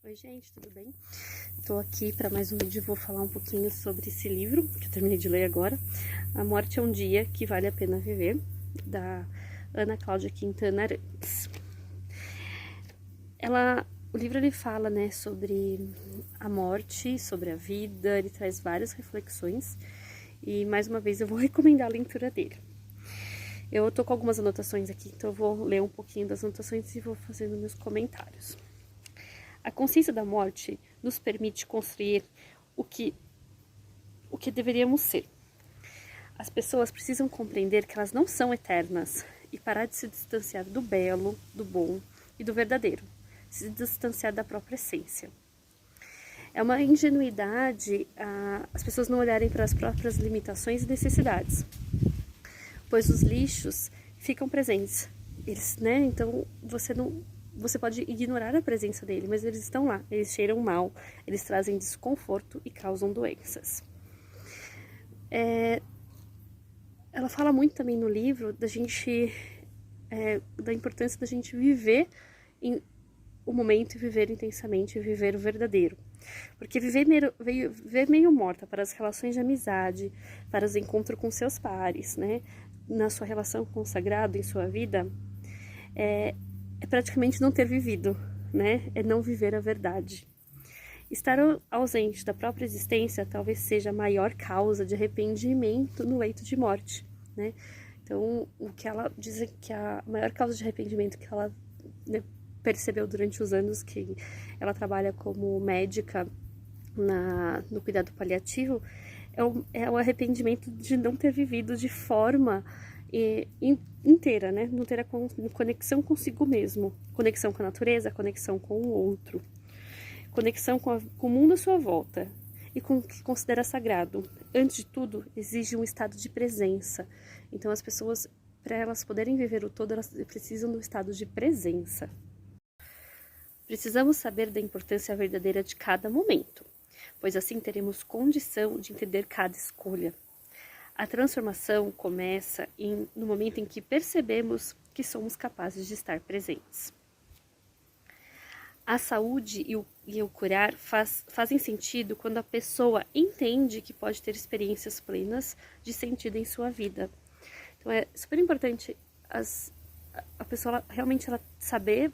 Oi gente, tudo bem? Tô aqui para mais um vídeo, vou falar um pouquinho sobre esse livro, que eu terminei de ler agora, A Morte é um Dia que Vale a Pena Viver, da Ana Cláudia Quintana Arantes. O livro ele fala, né, sobre a morte, sobre a vida, ele traz várias reflexões e mais uma vez eu vou recomendar a leitura dele. Eu tô com algumas anotações aqui, então eu vou ler um pouquinho das anotações e vou fazendo meus comentários. A consciência da morte nos permite construir o que deveríamos ser. As pessoas precisam compreender que elas não são eternas e parar de se distanciar do belo, do bom e do verdadeiro, se distanciar da própria essência. É uma ingenuidade as pessoas não olharem para as próprias limitações e necessidades, pois os lixos ficam presentes. Eles, né? Então você pode ignorar a presença dele, mas eles estão lá, eles cheiram mal, eles trazem desconforto e causam doenças. Ela fala muito também no livro da importância da gente viver o momento e viver intensamente, e viver o verdadeiro. Porque viver meio morta para as relações de amizade, para os encontros com seus pares, né, na sua relação com o sagrado, em sua vida, é praticamente não ter vivido, né? É não viver a verdade. Estar ausente da própria existência talvez seja a maior causa de arrependimento no leito de morte, né? Então, o que ela diz é que a maior causa de arrependimento que ela, né, percebeu durante os anos que ela trabalha como médica no cuidado paliativo é o arrependimento de não ter vivido de forma inteira, né? Não ter a conexão consigo mesmo, conexão com a natureza, conexão com o outro, conexão com o mundo à sua volta e com o que considera sagrado. Antes de tudo, exige um estado de presença. Então, as pessoas, para elas poderem viver o todo, elas precisam do estado de presença. Precisamos saber da importância verdadeira de cada momento, pois assim teremos condição de entender cada escolha. A transformação começa no momento em que percebemos que somos capazes de estar presentes. A saúde e o curar fazem sentido quando a pessoa entende que pode ter experiências plenas de sentido em sua vida. Então é super importante a pessoa realmente saber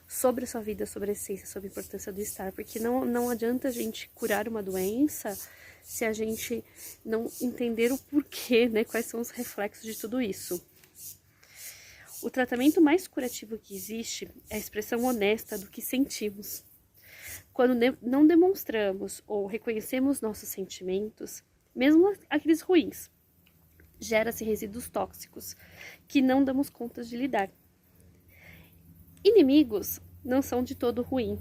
sobre a sua vida, sobre a essência, sobre a importância do estar, porque não adianta a gente curar uma doença se a gente não entender o porquê, né? Quais são os reflexos de tudo isso. O tratamento mais curativo que existe é a expressão honesta do que sentimos. Quando não demonstramos ou reconhecemos nossos sentimentos, mesmo aqueles ruins, gera-se resíduos tóxicos que não damos conta de lidar. Inimigos não são de todo ruim,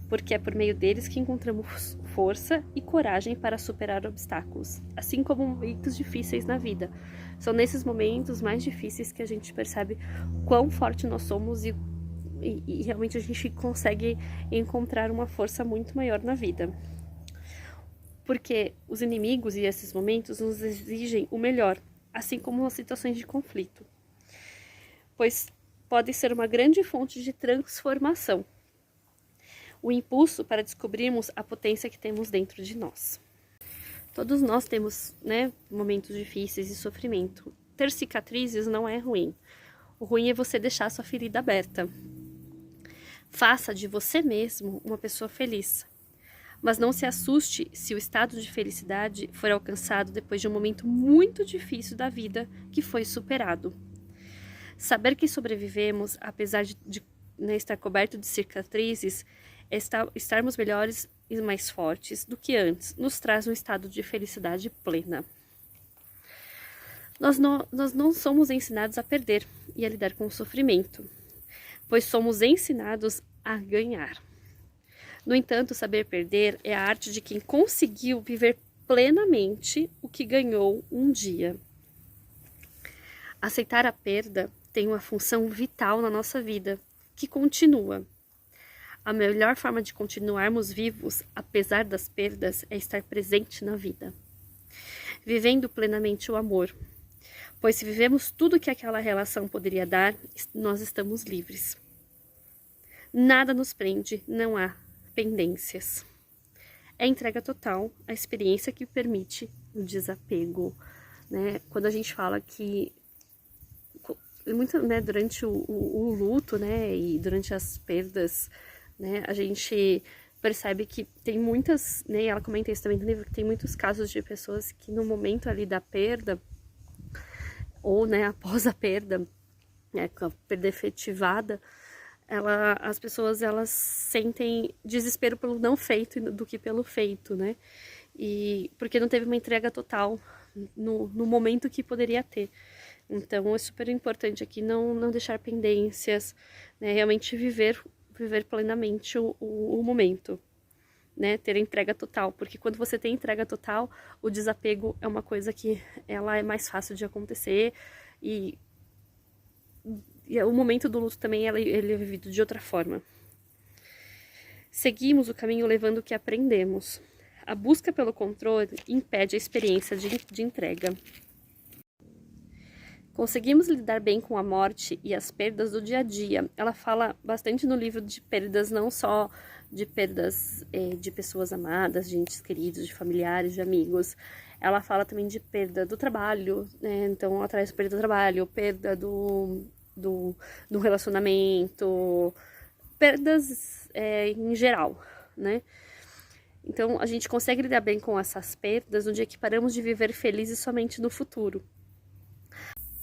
porque é por meio deles que encontramos força e coragem para superar obstáculos, assim como momentos difíceis na vida. São nesses momentos mais difíceis que a gente percebe quão forte nós somos e realmente a gente consegue encontrar uma força muito maior na vida. Porque os inimigos e esses momentos nos exigem o melhor, assim como as situações de conflito, pois podem ser uma grande fonte de transformação. O impulso para descobrirmos a potência que temos dentro de nós. Todos nós temos, né, momentos difíceis e sofrimento. Ter cicatrizes não é ruim. O ruim é você deixar sua ferida aberta. Faça de você mesmo uma pessoa feliz. Mas não se assuste se o estado de felicidade for alcançado depois de um momento muito difícil da vida que foi superado. Saber que sobrevivemos, apesar de né, estar coberto de cicatrizes, estarmos melhores e mais fortes do que antes, nos traz um estado de felicidade plena. Nós não somos ensinados a perder e a lidar com o sofrimento, pois somos ensinados a ganhar. No entanto, saber perder é a arte de quem conseguiu viver plenamente o que ganhou um dia. Aceitar a perda tem uma função vital na nossa vida, que continua. A melhor forma de continuarmos vivos, apesar das perdas, é estar presente na vida, vivendo plenamente o amor. Pois se vivemos tudo que aquela relação poderia dar, nós estamos livres. Nada nos prende, não há pendências. É entrega total, a experiência que permite o desapego, né? Quando a gente fala que muito, né, durante o luto, né, e durante as perdas, né, a gente percebe que tem muitas, né, e ela comenta isso também no livro, que tem muitos casos de pessoas que no momento ali da perda, ou, né, após a perda, né, com a perda efetivada, as pessoas, elas sentem desespero pelo não feito do que pelo feito, né, e porque não teve uma entrega total no momento que poderia ter. Então é super importante aqui não deixar pendências, né, realmente viver plenamente o momento, né, ter entrega total, porque quando você tem entrega total, o desapego é uma coisa que ela é mais fácil de acontecer e o momento do luto também ele é vivido de outra forma. Seguimos o caminho levando o que aprendemos. A busca pelo controle impede a experiência de entrega. Conseguimos lidar bem com a morte e as perdas do dia a dia. Ela fala bastante no livro de perdas, não só de perdas de pessoas amadas, de entes queridos, de familiares, de amigos. Ela fala também de perda do trabalho, né? Então ela traz perda do trabalho, perda do relacionamento, perdas em geral, né? Então a gente consegue lidar bem com essas perdas no dia que paramos de viver felizes somente no futuro.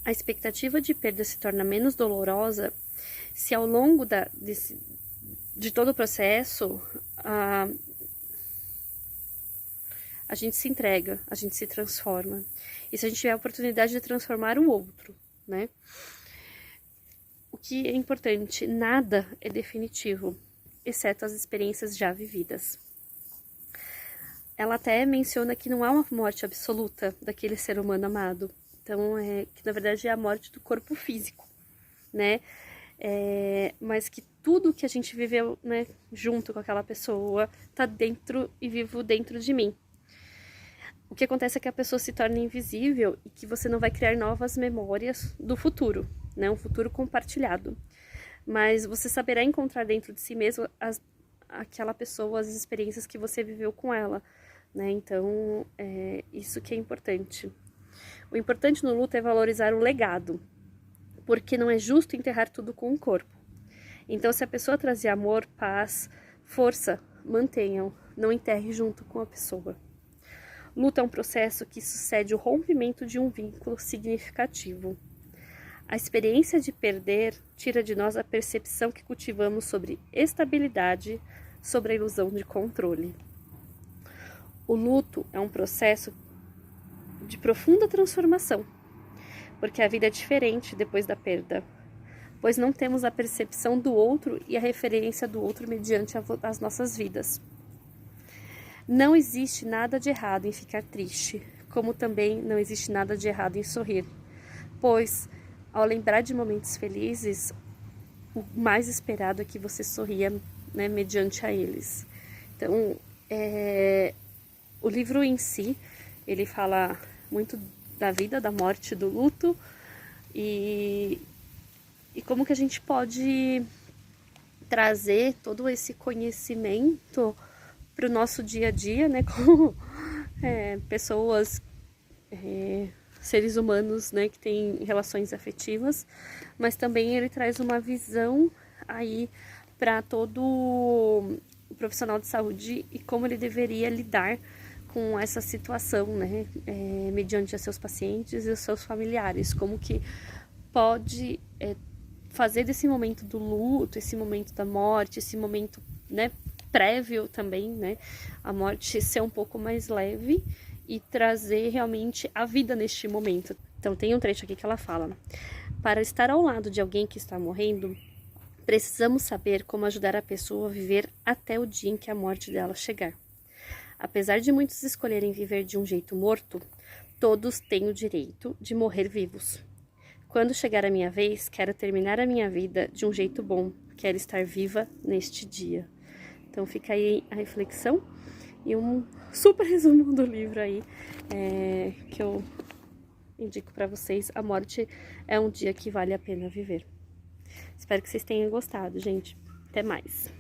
A expectativa de perda se torna menos dolorosa se ao longo de todo o processo a gente se entrega, a gente se transforma. E se a gente tiver a oportunidade de transformar o outro, né? O que é importante, nada é definitivo, exceto as experiências já vividas. Ela até menciona que não há uma morte absoluta daquele ser humano amado. Então, que na verdade é a morte do corpo físico, né? Mas que tudo que a gente viveu, né, junto com aquela pessoa, tá dentro e vivo dentro de mim. O que acontece é que a pessoa se torna invisível e que você não vai criar novas memórias do futuro, né? Um futuro compartilhado. Mas você saberá encontrar dentro de si mesmo aquela pessoa, as experiências que você viveu com ela, né? Então, isso que é importante. O importante no luto é valorizar o legado, porque não é justo enterrar tudo com o corpo. Então, se a pessoa trazer amor, paz, força, mantenham, não enterre junto com a pessoa. Luto é um processo que sucede o rompimento de um vínculo significativo. A experiência de perder tira de nós a percepção que cultivamos sobre estabilidade, sobre a ilusão de controle. O luto é um processo de profunda transformação, porque a vida é diferente depois da perda, pois não temos a percepção do outro e a referência do outro mediante as nossas vidas. Não existe nada de errado em ficar triste, como também não existe nada de errado em sorrir, pois, ao lembrar de momentos felizes, o mais esperado é que você sorria, né, mediante a eles. Então, o livro em si, ele fala muito da vida, da morte, do luto e como que a gente pode trazer todo esse conhecimento para o nosso dia a dia, né, como pessoas, seres humanos, né, que têm relações afetivas, mas também ele traz uma visão aí para todo o profissional de saúde e como ele deveria lidar com essa situação, né, mediante a seus pacientes e os seus familiares, como que pode fazer desse momento do luto, esse momento da morte, esse momento, né, prévio também, né, a morte ser um pouco mais leve e trazer realmente a vida neste momento. Então tem um trecho aqui que ela fala: para estar ao lado de alguém que está morrendo, precisamos saber como ajudar a pessoa a viver até o dia em que a morte dela chegar. Apesar de muitos escolherem viver de um jeito morto, todos têm o direito de morrer vivos. Quando chegar a minha vez, quero terminar a minha vida de um jeito bom. Quero estar viva neste dia. Então fica aí a reflexão e um super resumo do livro aí, que eu indico para vocês. A morte é um dia que vale a pena viver. Espero que vocês tenham gostado, gente. Até mais!